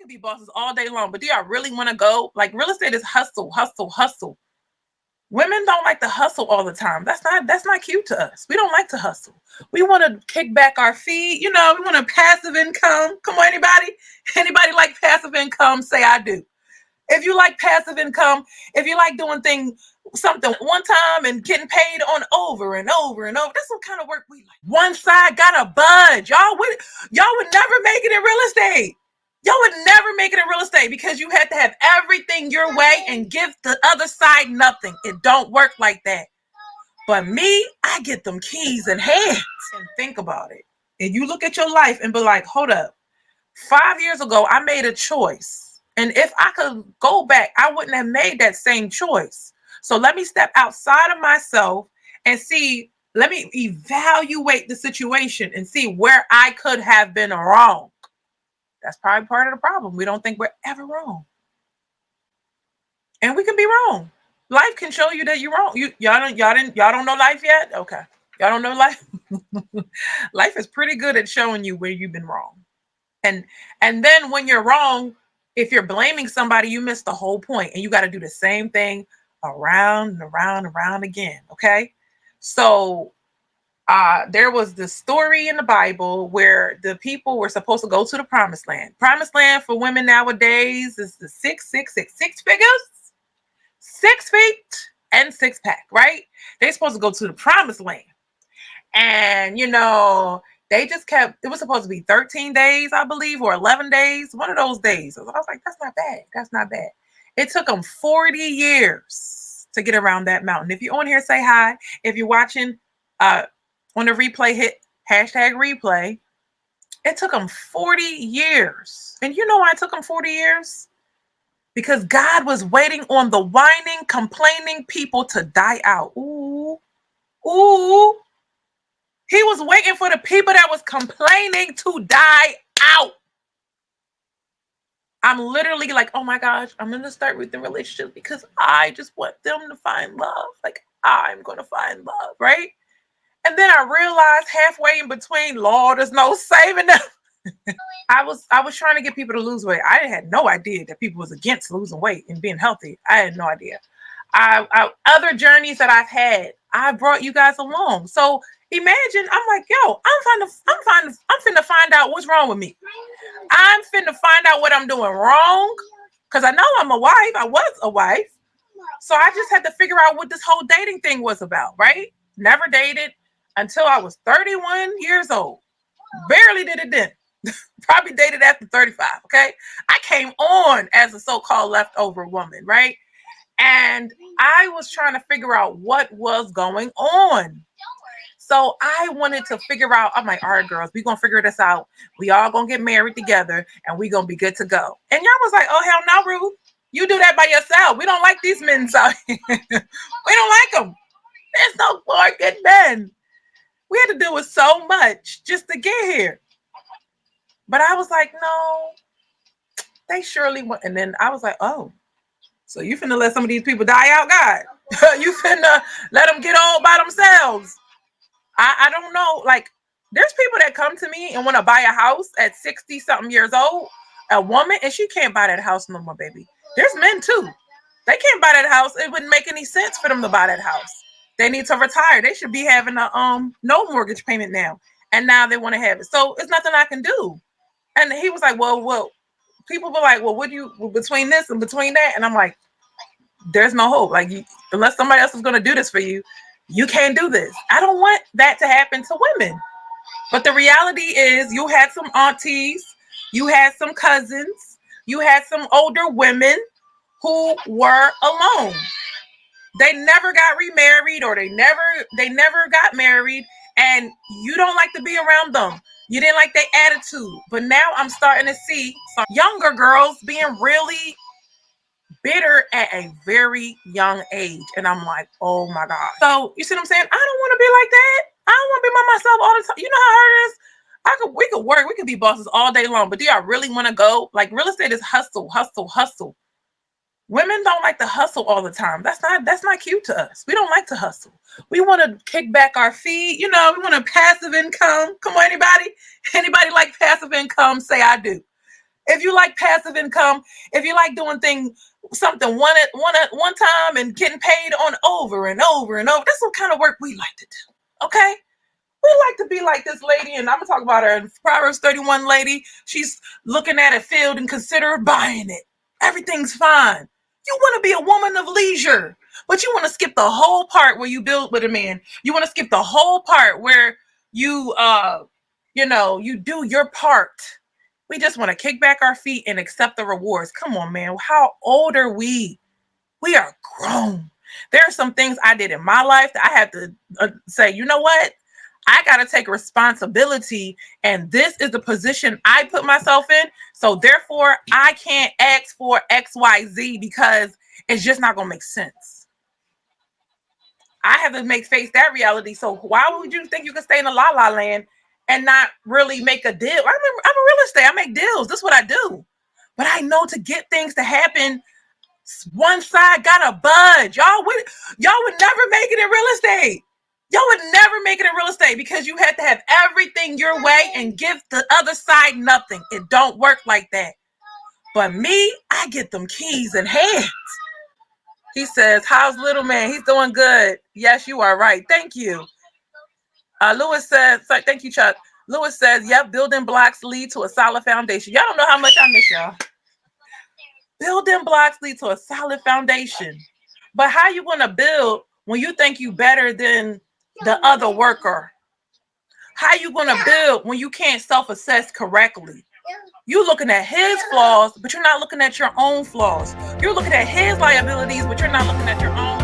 could be bosses all day long, but do y'all really want to go? Like, real estate is hustle, hustle, hustle. Women don't like to hustle all the time. That's not cute to us. We don't like to hustle. We want to kick back our feet. We want a passive income. Come on, anybody? Anybody like passive income? Say I do. If you like passive income, if you like doing something one time and getting paid on over and over and over, that's what kind of work we like. One side gotta budge. Y'all would never make it in real estate. Y'all would never make it in real estate because you had to have everything your way and give the other side nothing. It don't work like that. But me, I get them keys in hands. And think about it. And you look at your life and be like, hold up. 5 years ago, I made a choice. And if I could go back, I wouldn't have made that same choice. So let me step outside of myself and let me evaluate the situation and see where I could have been wrong. That's probably part of the problem. We don't think we're ever wrong. And we can be wrong. Life can show you that you're wrong. Y'all don't know life yet? Okay. Y'all don't know life? Life is pretty good at showing you where you've been wrong. And then when you're wrong, if you're blaming somebody, you miss the whole point. And you got to do the same thing around and around and around again. Okay. So there was this story in the Bible where the people were supposed to go to the promised land. Promised land for women nowadays is the 6 figures, 6 feet and 6-pack, right? They're supposed to go to the promised land. And, they just it was supposed to be 13 days, I believe, or 11 days, one of those days. I was like, that's not bad. That's not bad. It took them 40 years to get around that mountain. If you're on here, say hi. If you're watching on the replay, hit #replay. It took them 40 years. And you know why it took them 40 years? Because God was waiting on the whining, complaining people to die out. Ooh. He was waiting for the people that was complaining to die out. I'm literally like, oh my gosh, I'm going to start with the relationship because I just want them to find love. Like, I'm going to find love, right? And then I realized halfway in between, Lord, there's no saving them. I was trying to get people to lose weight. I had no idea that people was against losing weight and being healthy. I had no idea. Other journeys that I've had, I brought you guys along. So imagine, I'm like, yo, I'm finna find out what's wrong with me. I'm finna find out what I'm doing wrong. Because I know I'm a wife. I was a wife. So I just had to figure out what this whole dating thing was about, right? Never dated until I was 31 years old. Barely did it then. Probably dated after 35, okay? I came on as a so-called leftover woman, right? And I was trying to figure out what was going on. So I wanted to figure out, I'm like, all right, girls, we're going to figure this out. We all going to get married together and we're going to be good to go. And y'all was like, oh, hell no, Ruth. You do that by yourself. We don't like these men. So we don't like them. There's no more good men. We had to deal with so much just to get here. But I was like, no, they surely want. And then I was like, oh, so you finna let some of these people die out, God? You finna let them get old by themselves? I don't know. Like, there's people that come to me and want to buy a house at 60 something years old, a woman, and she can't buy that house no more, baby. There's men too. They can't buy that house. It wouldn't make any sense for them to buy that house. They need to retire. They should be having a no mortgage payment now. And now they want to have it. So it's nothing I can do. And he was like, well, people were like, well, what do you, between this and between that? And I'm like, there's no hope. Like, unless somebody else is going to do this for you, you can't do this. I don't want that to happen to women. But the reality is you had some aunties, you had some cousins, you had some older women who were alone. They never got remarried or they never got married, and you don't like to be around them. You didn't like their attitude. But now I'm starting to see some younger girls being really bitter at a very young age. And I'm like, oh my God. So you see what I'm saying? I don't want to be like that. I don't want to be by myself all the time. You know how hard it is? We could work, we could be bosses all day long, but do y'all really want to go? Like, real estate is hustle, hustle, hustle. Women don't like to hustle all the time. That's not cute to us. We don't like to hustle. We want to kick back our feet. We want a passive income. Come on, anybody? Anybody like passive income? Say I do. If you like passive income, if you like doing something one time and getting paid on over and over and over, that's what kind of work we like to do. Okay? We like to be like this lady, and I'm gonna talk about her. Proverbs 31 lady. She's looking at a field and consider buying it. Everything's fine. You want to be a woman of leisure, but you want to skip the whole part where you build with a man. You want to skip the whole part where you, you do your part. We just want to kick back our feet and accept the rewards. Come on, man. How old are we? We are grown. There are some things I did in my life that I had to say, you know what? I got to take responsibility, and this is the position I put myself in. So therefore, I can't ask for XYZ because it's just not going to make sense. I have to face that reality. So why would you think you can stay in a la la land and not really make a deal? I'm in real estate. I make deals. This is what I do. But I know to get things to happen, one side gotta budge. Y'all would never make it in real estate. Y'all would never make it in real estate because you had to have everything your way and give the other side nothing. It don't work like that. But me, I get them keys in hand. He says, how's little man? He's doing good. Yes, you are right. Thank you. Lewis says, sorry, thank you, Chuck. Lewis says, yep, building blocks lead to a solid foundation. Y'all don't know how much I miss y'all. Building blocks lead to a solid foundation. But how you going to build when you think you better than the other worker? How you going to build when you can't self-assess correctly? You're looking at his flaws, but you're not looking at your own flaws. You're looking at his liabilities, but you're not looking at your own.